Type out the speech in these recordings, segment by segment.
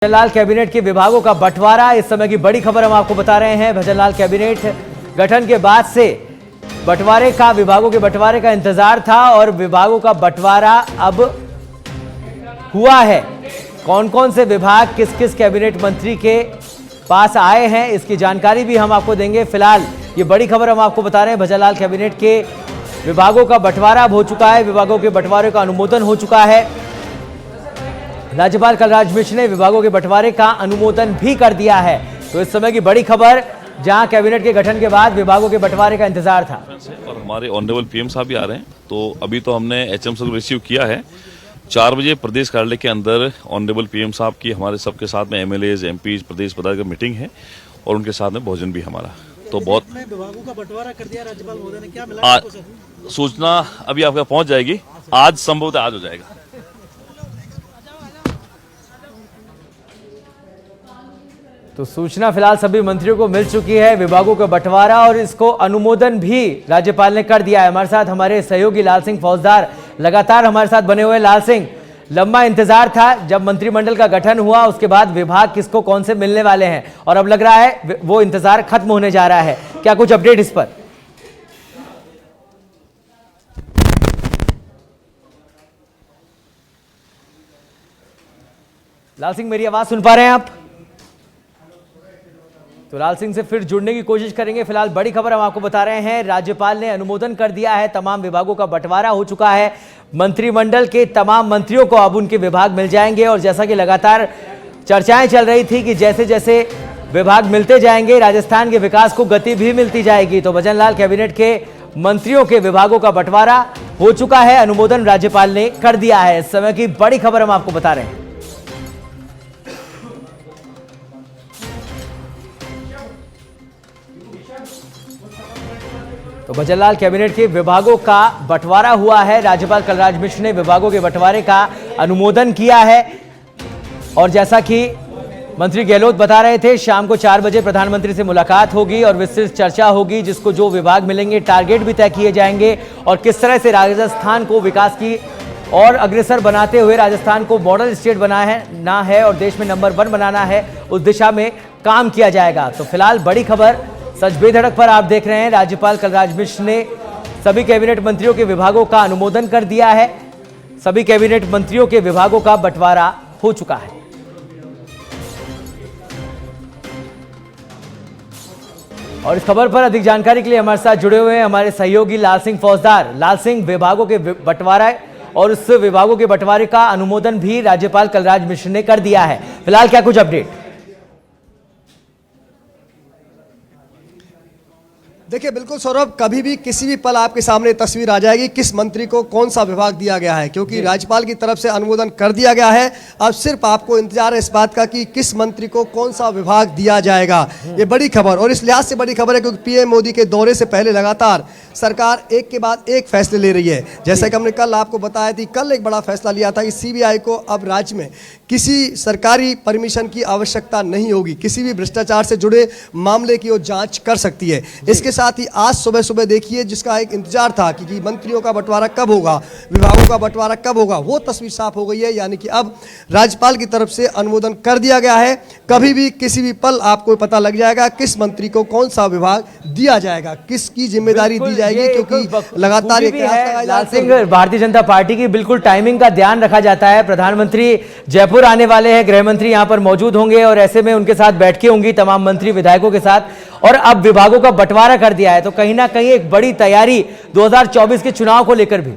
Bhajanlal cabinet के विभागों का बंटवारा, इस समय की बड़ी खबर हम आपको बता रहे हैं। भजनलाल कैबिनेट गठन के बाद से विभागों के बंटवारे का इंतजार था और विभागों का बंटवारा अब हुआ है। कौन कौन से विभाग किस किस कैबिनेट मंत्री के पास आए हैं, इसकी जानकारी भी हम आपको देंगे। फिलहाल ये बड़ी खबर हम आपको बता रहे हैं। भजनलाल कैबिनेट के विभागों का बंटवारा अब हो चुका है, विभागों के बंटवारे का अनुमोदन हो चुका है। राज्यपाल कलराज मिश्र ने विभागों के बंटवारे का अनुमोदन भी कर दिया है। तो इस समय की बड़ी खबर, जहां कैबिनेट के गठन के बाद विभागों के बंटवारे का इंतजार था और हमारे ऑनरेबल पीएम साहब भी आ रहे हैं, तो अभी तो हमने एचएम से रिसीव किया है। 4 बजे प्रदेश कार्यालय के अंदर ऑनरेबल पीएम साहब की हमारे सबके साथ में एमएलएज, एमपीज, प्रदेश पदाधिकारी की मीटिंग है और उनके साथ में भोजन भी हमारा। तो बहुत विभागों का बंटवारा कर दिया राज्यपाल महोदय ने, क्या मिला आपको सर? सूचना अभी आपका पहुंच जाएगी, आज संभवतः आज हो जाएगा। तो सूचना फिलहाल सभी मंत्रियों को मिल चुकी है, विभागों का बंटवारा, और इसको अनुमोदन भी राज्यपाल ने कर दिया है। हमारे साथ हमारे सहयोगी लाल सिंह फौजदार लगातार हमारे साथ बने हुए। लाल सिंह, लंबा इंतजार था, जब मंत्रिमंडल का गठन हुआ उसके बाद विभाग किसको कौन से मिलने वाले हैं, और अब लग रहा है वो इंतजार खत्म होने जा रहा है। क्या कुछ अपडेट इस पर? लाल सिंह, मेरी आवाज सुन पा रहे हैं आप? तो लाल सिंह से फिर जुड़ने की कोशिश करेंगे। फिलहाल बड़ी खबर हम आपको बता रहे हैं, राज्यपाल ने अनुमोदन कर दिया है, तमाम विभागों का बंटवारा हो चुका है। मंत्रिमंडल के तमाम मंत्रियों को अब उनके विभाग मिल जाएंगे, और जैसा कि लगातार चर्चाएं चल रही थी कि जैसे जैसे विभाग मिलते जाएंगे राजस्थान के विकास को गति भी मिलती जाएगी। तो भजनलाल कैबिनेट के मंत्रियों के विभागों का बंटवारा हो चुका है, अनुमोदन राज्यपाल ने कर दिया है। इस समय की बड़ी खबर हम आपको बता रहे हैं। तो भजनलाल कैबिनेट के विभागों का बंटवारा हुआ है, राज्यपाल कलराज मिश्र ने विभागों के बंटवारे का अनुमोदन किया है। और जैसा कि मंत्री गहलोत बता रहे थे, शाम को 4 बजे प्रधानमंत्री से मुलाकात होगी और विस्तृत चर्चा होगी, जिसको जो विभाग मिलेंगे टारगेट भी तय किए जाएंगे, और किस तरह से राजस्थान को विकास की और अग्रसर बनाते हुए राजस्थान को मॉडल स्टेट बनाना है और देश में नंबर 1 बनाना है, उस दिशा में काम किया जाएगा। तो फिलहाल बड़ी खबर सच बेधड़क पर आप देख रहे हैं। राज्यपाल कलराज मिश्र ने सभी कैबिनेट मंत्रियों के विभागों का अनुमोदन कर दिया है, सभी कैबिनेट मंत्रियों के विभागों का बंटवारा हो चुका है। और इस खबर पर अधिक जानकारी के लिए हमारे साथ जुड़े हुए हैं हमारे सहयोगी लाल सिंह फौजदार। लाल सिंह, विभागों के बंटवारा और उस विभागों के बंटवारे का अनुमोदन भी राज्यपाल कलराज मिश्र ने कर दिया है, फिलहाल क्या कुछ अपडेट? देखिए, बिल्कुल सौरभ, कभी भी किसी भी पल आपके सामने तस्वीर आ जाएगी किस मंत्री को कौन सा विभाग दिया गया है, क्योंकि राज्यपाल की तरफ से अनुमोदन कर दिया गया है। अब सिर्फ आपको इंतजार है इस बात का कि किस मंत्री को कौन सा विभाग दिया जाएगा। ये बड़ी खबर, और इस लिहाज से बड़ी खबर है क्योंकि पीएम मोदी के दौरे से पहले लगातार सरकार एक के बाद एक फैसले ले रही है। जैसा कि हमने कल आपको बताया थी, कल एक बड़ा फैसला लिया था कि सीबीआई को अब राज्य में किसी सरकारी परमिशन की आवश्यकता नहीं होगी, किसी भी भ्रष्टाचार से जुड़े मामले की वो जांच कर सकती है। इसके साथ ही आज सुबह सुबह देखिए, जिसका एक इंतजार था कि मंत्रियों का बंटवारा कब होगा, विभागों का बंटवारा कब होगा, वो तस्वीर साफ हो गई है। यानी कि अब राज्यपाल की तरफ से अनुमोदन कर दिया गया है। कभी भी किसी भी पल आपको पता लग जाएगा किस मंत्री को कौन सा विभाग दिया जाएगा, किसकी जिम्मेदारी दी जाएगी, क्योंकि लगातार लाल सिंह, भारतीय जनता पार्टी की बिल्कुल टाइमिंग का ध्यान रखा जाता है। प्रधानमंत्री जयपुर आने वाले हैं, गृह मंत्री यहां पर मौजूद होंगे और ऐसे में उनके साथ बैठकें होंगी तमाम मंत्री विधायकों के साथ, और अब विभागों का बंटवारा कर दिया है। तो कहीं ना कहीं एक बड़ी तैयारी 2024 के चुनाव को लेकर भी।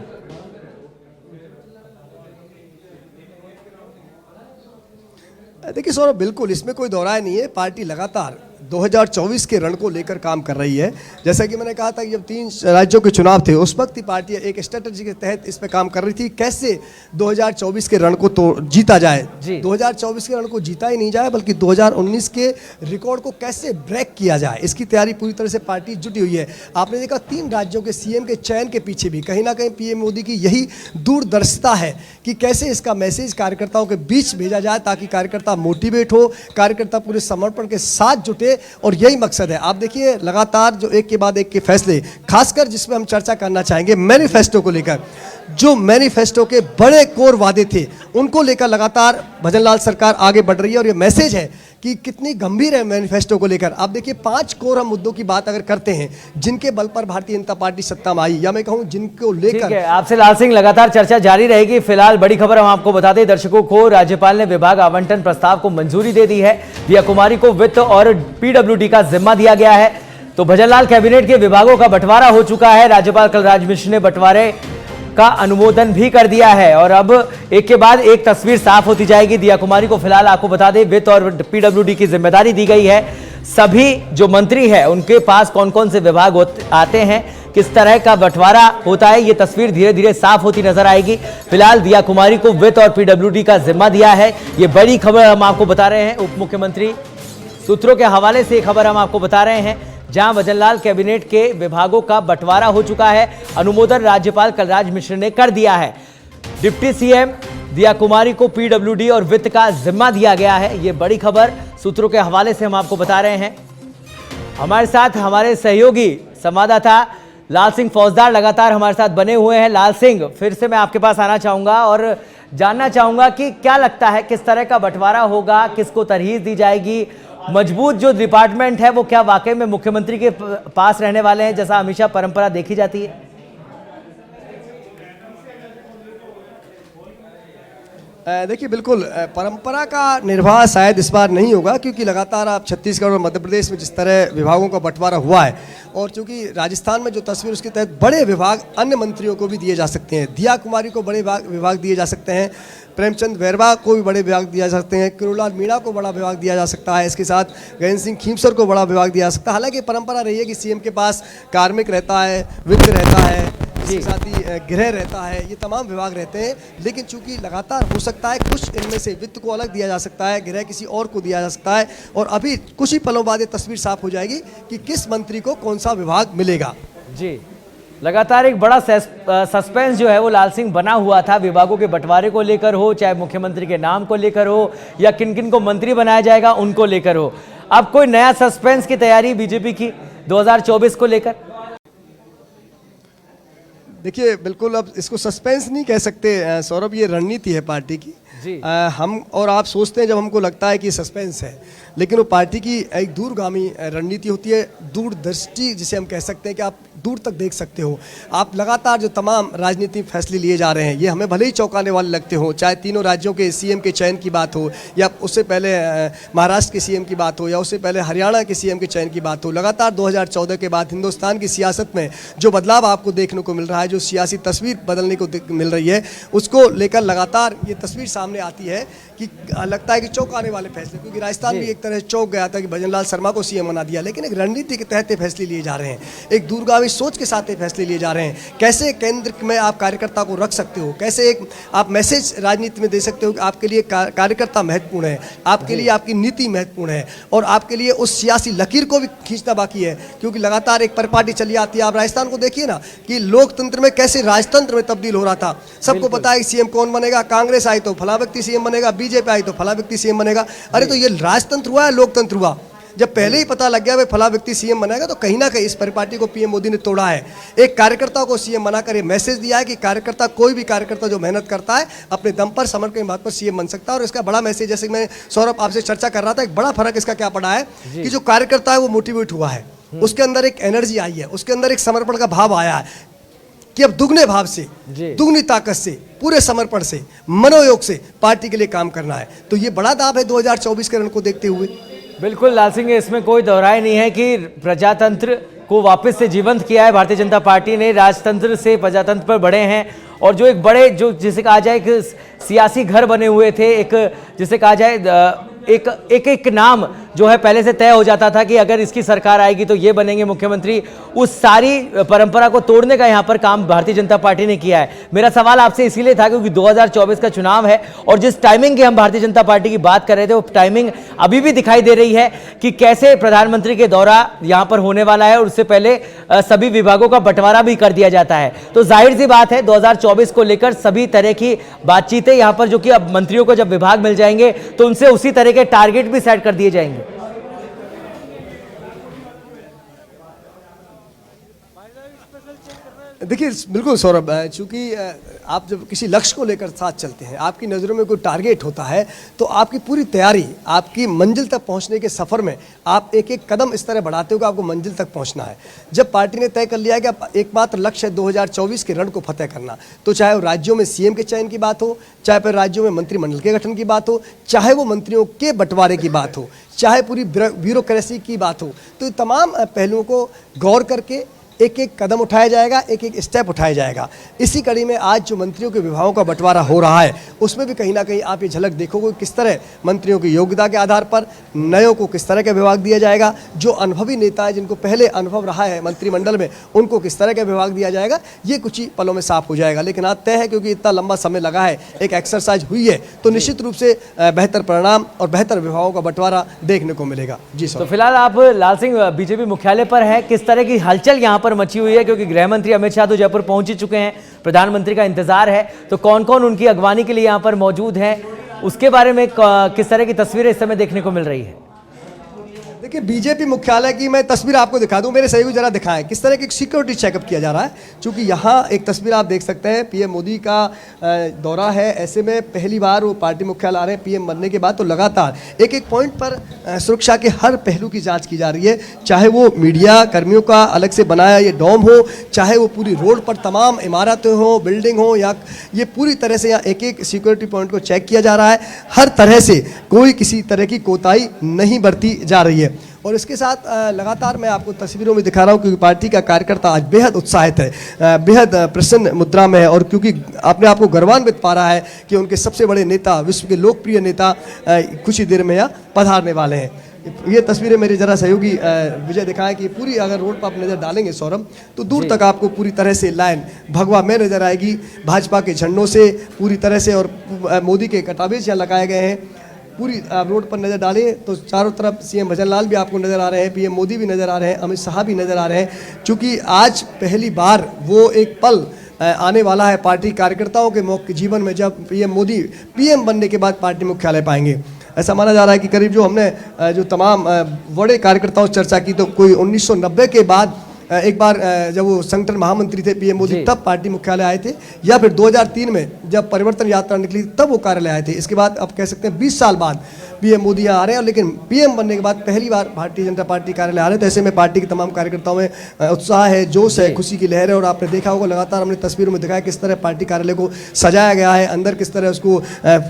देखिए सौरभ, बिल्कुल इसमें कोई दौराय नहीं है, पार्टी लगातार 2024 के रण को लेकर काम कर रही है। जैसा कि मैंने कहा था कि जब 3 राज्यों के चुनाव थे उस वक्त ही पार्टी एक स्ट्रेटजी के तहत इस पे काम कर रही थी, कैसे 2024 के रण को तो जीता जाए। 2024 के रण को जीता ही नहीं जाए, बल्कि 2019 के रिकॉर्ड को कैसे ब्रेक किया जाए, इसकी तैयारी पूरी तरह से पार्टी जुटी हुई है। आपने देखा 3 राज्यों के सीएम के चयन के पीछे भी कहीं ना कहीं पीएम मोदी की यही दूरदर्शिता है कि कैसे इसका मैसेज कार्यकर्ताओं के बीच भेजा जाए, ताकि कार्यकर्ता मोटिवेट हो, कार्यकर्ता पूरे समर्पण के साथ जुटे, और यही मकसद है। आप देखिए लगातार जो एक के बाद एक के फैसले, खासकर जिसमें हम चर्चा करना चाहेंगे मैनिफेस्टो को लेकर। जो मैनिफेस्टो के बड़े कोर वादे थे उनको लेकर लगातार भजनलाल सरकार आगे बढ़ रही है। और ये मैसेज है कि कितनी गंभीर है मैनिफेस्टो को लेकर। अब देखिए 5 कोर हम मुद्दों की बात अगर करते हैं जिनके बल पर भारतीय जनता पार्टी सत्ता में आई, या मैं कहूं जिनको ठीक लेकर है, आपसे लाल सिंह लगातार चर्चा जारी रहेगी। फिलहाल बड़ी खबर हम आपको बता दें दर्शकों को, राज्यपाल ने विभाग आवंटन प्रस्ताव को मंजूरी दे दी है। दिया कुमारी को वित्त और पीडब्ल्यूडी का जिम्मा दिया गया है। तो भजनलाल कैबिनेट के विभागों का बंटवारा हो चुका है। राज्यपाल कलराज मिश्र ने बंटवारे का अनुमोदन भी कर दिया है और अब एक के बाद एक तस्वीर साफ होती जाएगी। दिया कुमारी को फिलहाल आपको बता दें वित्त और पीडब्ल्यूडी की जिम्मेदारी दी गई है। सभी जो मंत्री हैं उनके पास कौन कौन से विभाग आते हैं, किस तरह का बंटवारा होता है, ये तस्वीर धीरे धीरे साफ होती नजर आएगी। फिलहाल दिया कुमारी को वित्त और पीडब्ल्यूडी का जिम्मा दिया है। ये बड़ी खबर हम आपको बता रहे हैं। उप मुख्यमंत्री सूत्रों के हवाले से खबर हम आपको बता रहे हैं, जहां भजनलाल कैबिनेट के विभागों का बंटवारा हो चुका है। अनुमोदन राज्यपाल कलराज मिश्र ने कर दिया है। डिप्टी सीएम दिया कुमारी को पीडब्ल्यूडी और वित्त का जिम्मा दिया गया है। यह बड़ी खबर सूत्रों के हवाले से हम आपको बता रहे हैं। हमारे साथ हमारे सहयोगी संवाददाता लाल सिंह फौजदार लगातार हमारे साथ बने हुए हैं। लाल सिंह, फिर से मैं आपके पास आना चाहूंगा और जानना चाहूंगा कि क्या लगता है किस तरह का बंटवारा होगा, किसको तरजीह दी जाएगी, मजबूत जो डिपार्टमेंट है वो क्या वाकई में मुख्यमंत्री के पास रहने वाले हैं, जैसा हमेशा परंपरा देखी जाती है? देखिए बिल्कुल परंपरा का निर्वाह शायद इस बार नहीं होगा, क्योंकि लगातार आप छत्तीसगढ़ और मध्य प्रदेश में जिस तरह विभागों का बंटवारा हुआ है और चूंकि राजस्थान में जो तस्वीर उसके तहत बड़े विभाग अन्य मंत्रियों को भी दिए जा सकते हैं। दिया कुमारी को बड़े विभाग दिए जा सकते हैं, प्रेमचंद बैरवा को भी बड़े विभाग दिया जा सकते हैं, किरोड़लाल मीणा को बड़ा विभाग दिया जा सकता है, इसके साथ गजेंद्र सिंह खींवसर को बड़ा विभाग दिया जा सकता है। हालांकि परंपरा रही है कि सीएम के पास कार्मिक रहता है, वित्त रहता है, इसके साथ ही गृह रहता है, ये तमाम विभाग रहते हैं। लेकिन चूंकि लगातार हो सकता है कुछ इनमें से वित्त को अलग दिया जा सकता है, गृह किसी और को दिया जा सकता है, और अभी कुछ ही पलों बाद ये तस्वीर साफ हो जाएगी कि किस मंत्री को कौन सा विभाग मिलेगा। जी, लगातार एक बड़ा सस्पेंस जो है वो लाल सिंह बना हुआ था, विभागों के बंटवारे को लेकर हो, चाहे मुख्यमंत्री के नाम को लेकर हो या किन किन को मंत्री बनाया जाएगा उनको लेकर हो। अब कोई नया सस्पेंस की तैयारी बीजेपी की 2024 को लेकर? देखिए बिल्कुल अब इसको सस्पेंस नहीं कह सकते सौरभ, ये रणनीति है पार्टी की। जी। हम और आप सोचते हैं जब हमको लगता है कि सस्पेंस है, लेकिन वो पार्टी की एक दूरगामी रणनीति होती है, दूरदृष्टि जिसे हम कह सकते हैं कि आप दूर तक देख सकते हो। आप लगातार जो तमाम राजनीतिक फैसले लिए जा रहे हैं ये हमें भले ही चौंकाने वाले लगते हो, चाहे तीनों राज्यों के सीएम के चयन की बात हो, या उससे पहले महाराष्ट्र के सीएम की बात हो, या उससे पहले हरियाणा के सीएम के चयन की बात हो। लगातार 2014 के बाद हिंदुस्तान की सियासत में जो बदलाव आपको देखने को मिल रहा है, जो सियासी तस्वीर बदलने को मिल रही है, उसको लेकर लगातार ये तस्वीर सामने आती है कि लगता है कि चौंकाने वाले फैसले, क्योंकि राजस्थान भी एक तरह चौंक गया था कि भजनलाल शर्मा को सीएम बना दिया, लेकिन एक रणनीति के तहत ये फैसले लिए जा रहे हैं, एक दूरगामी सोच के साथ ये फैसले लिए जा रहे हैं। कैसे केंद्र में आप कार्यकर्ता को रख सकते हो, कैसे एक आप मैसेज राजनीति में दे सकते हो कि आपके लिए कार्यकर्ता महत्वपूर्ण है, आपके लिए आपकी नीति महत्वपूर्ण है, और आपके लिए उस सियासी लकीर को भी खींचना बाकी है, क्योंकि लगातार एक परिपाटी चली आती है। आप राजस्थान को देखिए ना कि लोकतंत्र में कैसे राजतंत्र में तब्दील हो रहा था। सबको पता है कि सीएम कौन बनेगा, कांग्रेस आई तो फला व्यक्ति सीएम बनेगा, बीजेपी आई तो फला व्यक्ति सीएम बनेगा। अरे तो ये राजतंत्र हुआ है, लोकतंत्र हुआ? जब पहले ही पता लग गया भाई फला व्यक्ति सीएम बनेगा, तो कहीं ना कहीं इस परिपाटी को पीएम मोदी ने तोड़ा है। एक कार्यकर्ता को सीएम बनाकर ये मैसेज दिया है कि कार्यकर्ता, कोई भी कार्यकर्ता जो मेहनत करता है अपने दम पर, समर्पण के बात पर सीएम बन सकता है। और इसका बड़ा मैसेज, जैसे मैं सौरभ आपसे चर्चा कर रहा था, एक बड़ा फर्क इसका क्या पड़ा है कि जो कार्यकर्ता है वो मोटिवेट हुआ है, उसके अंदर एक एनर्जी आई है, उसके अंदर एक समर्पण का भाव आया है कि अब दुगने भाव से, दुगनी ताकत से, पूरे समर्पण से, मनोयोग से पार्टी के लिए काम करना है। तो ये बड़ा दाव है 2024 के रण को देखते हुए। बिल्कुल लाल सिंह, इसमें कोई दोहराई नहीं है कि प्रजातंत्र को वापस से जीवंत किया है भारतीय जनता पार्टी ने। राजतंत्र से प्रजातंत्र पर बढ़े हैं, और जो एक बड़े, जो जिसे कहा जाए कि सियासी घर बने हुए थे, एक जिसे कहा जाए एक नाम जो है पहले से तय हो जाता था कि अगर इसकी सरकार आएगी तो ये बनेंगे मुख्यमंत्री, उस सारी परंपरा को तोड़ने का यहाँ पर काम भारतीय जनता पार्टी ने किया है। मेरा सवाल आपसे इसीलिए था क्योंकि 2024 का चुनाव है, और जिस टाइमिंग की हम भारतीय जनता पार्टी की बात कर रहे थे वो टाइमिंग अभी भी दिखाई दे रही है कि कैसे प्रधानमंत्री के दौरा यहाँ पर होने वाला है, और उससे पहले सभी विभागों का बंटवारा भी कर दिया जाता है। तो जाहिर सी बात है 2024 को लेकर सभी तरह की बातचीतें यहाँ पर, जो कि अब मंत्रियों को जब विभाग मिल जाएंगे तो उनसे उसी तरह के टारगेट भी सेट कर दिए जाएंगे। देखिए बिल्कुल सौरभ, चूंकि आप जब किसी लक्ष्य को लेकर साथ चलते हैं, आपकी नज़रों में कोई टारगेट होता है, तो आपकी पूरी तैयारी, आपकी मंजिल तक पहुंचने के सफ़र में आप एक एक कदम इस तरह बढ़ाते हो कि आपको मंजिल तक पहुंचना है। जब पार्टी ने तय कर लिया है कि अब एकमात्र लक्ष्य है 2024 के रण को फतेह करना, तो चाहे वो राज्यों में सीएम के चयन की बात हो, चाहे फिर राज्यों में मंत्रिमंडल के गठन की बात हो, चाहे वो मंत्रियों के बंटवारे की बात हो, चाहे पूरी ब्यूरोक्रेसी की बात हो, तो तमाम पहलुओं को गौर करके एक एक कदम उठाया जाएगा, एक एक स्टेप उठाया जाएगा। इसी कड़ी में आज जो मंत्रियों के विभागों का बंटवारा हो रहा है, उसमें भी कहीं ना कहीं आप ये झलक देखोगे किस तरह मंत्रियों की योग्यता के आधार पर नयों को किस तरह का विभाग दिया जाएगा, जो अनुभवी नेता है जिनको पहले अनुभव रहा है मंत्रिमंडल में, उनको किस तरह का विभाग दिया जाएगा, ये कुछ ही पलों में साफ हो जाएगा। लेकिन आज तय है, क्योंकि इतना लंबा समय लगा है, एक एक्सरसाइज हुई है, तो निश्चित रूप से बेहतर परिणाम और बेहतर विभागों का बंटवारा देखने को मिलेगा। जी सर। तो फिलहाल आप लाल सिंह बीजेपी मुख्यालय पर है, किस तरह की हलचल यहाँ पर मची हुई है, क्योंकि गृह मंत्री अमित शाह तो जयपुर पहुंच ही चुके हैं, प्रधानमंत्री का इंतजार है, तो कौन कौन उनकी अगवानी के लिए यहाँ पर मौजूद है, उसके बारे में किस तरह की तस्वीरें इस समय देखने को मिल रही है? देखिए बीजेपी मुख्यालय की मैं तस्वीर आपको दिखा दूं, मेरे सहयोगी जरा दिखाएं किस तरह की सिक्योरिटी चेकअप किया जा रहा है। क्योंकि यहाँ एक तस्वीर आप देख सकते हैं, पीएम मोदी का दौरा है, ऐसे में पहली बार वो पार्टी मुख्यालय आ रहे हैं पीएम बनने के बाद, तो लगातार एक एक पॉइंट पर सुरक्षा के हर पहलू की जांच की जा रही है, चाहे वो मीडिया कर्मियों का अलग से बनाया ये डोम हो, चाहे वो पूरी रोड पर तमाम इमारतें हो, बिल्डिंग हो, या ये पूरी तरह से यहाँ एक एक सिक्योरिटी पॉइंट को चेक किया जा रहा है। हर तरह से कोई किसी तरह की कोताही नहीं बरती जा रही है। और इसके साथ लगातार मैं आपको तस्वीरों में दिखा रहा हूँ, क्योंकि पार्टी का कार्यकर्ता आज बेहद उत्साहित है, बेहद प्रसन्न मुद्रा में है, और क्योंकि अपने आप को गर्वान्वित पा रहा है कि उनके सबसे बड़े नेता, विश्व के लोकप्रिय नेता कुछ ही देर में यहाँ पधारने वाले हैं। ये तस्वीरें मेरे जरा सहयोगी विजय दिखाएं कि पूरी अगर रोड पर आप नज़र डालेंगे सौरभ, तो दूर तक आपको पूरी तरह से लाइन भगवा में नजर आएगी, भाजपा के झंडों से पूरी तरह से, और मोदी के कटाबेज यहाँ लगाए गए हैं। पूरी रोड पर नज़र डालें तो चारों तरफ सीएम भजनलाल भी आपको नज़र आ रहे हैं, पीएम मोदी भी नज़र आ रहे हैं, अमित शाह भी नज़र आ रहे हैं। चूँकि आज पहली बार वो एक पल आने वाला है पार्टी कार्यकर्ताओं के जीवन में, जब पीएम मोदी पीएम बनने के बाद पार्टी मुख्यालय पाएंगे। ऐसा माना जा रहा है कि करीब जो हमने जो तमाम बड़े कार्यकर्ताओं से चर्चा की, तो कोई 1990 के बाद एक बार जब वो संगठन महामंत्री थे पीएम मोदी, तब पार्टी मुख्यालय आए थे, या फिर 2003 में जब परिवर्तन यात्रा निकली तब वो कार्यालय आए थे। इसके बाद अब कह सकते हैं 20 साल बाद पीएम मोदी यहाँ आ रहे हैं, लेकिन पीएम बनने के बाद पहली बार भारतीय जनता पार्टी कार्यालय आ रहे हैं। तो ऐसे में पार्टी के तमाम कार्यकर्ताओं में उत्साह है, जोश है, खुशी की लहर है। और आपने देखा होगा लगातार हमने तस्वीरों में दिखाया किस तरह पार्टी कार्यालय को सजाया गया है, अंदर किस तरह उसको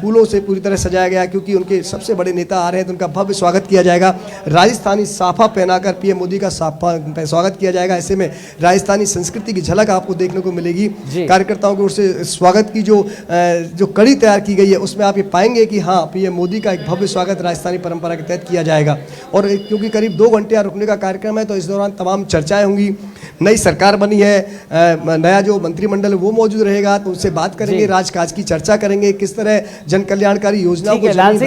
फूलों से पूरी तरह सजाया गया है, क्योंकि उनके सबसे बड़े नेता आ रहे हैं, तो उनका भव्य स्वागत किया जाएगा। राजस्थानी साफा पहनाकर पीएम मोदी का साफा स्वागत किया जाएगा। ऐसे में राजस्थानी संस्कृति की झलक आपको देखने को मिलेगी। कार्यकर्ताओं की ओर से स्वागत की जो कड़ी तैयार की गई है, उसमें आप ये पाएंगे कि हाँ, पीएम मोदी का एक भव्य स्वागत राजस्थानी परंपरा के तहत किया जाएगा। और क्योंकि करीब 2 घंटे रुकने का कार्यक्रम है, तो इस दौरान तमाम चर्चाएं होंगी। नई सरकार बनी है, नया जो मंत्रिमंडल है वो मौजूद रहेगा, तो उनसे बात करेंगे, राजकाज की चर्चा करेंगे, किस तरह जन कल्याणकारी योजनाओं को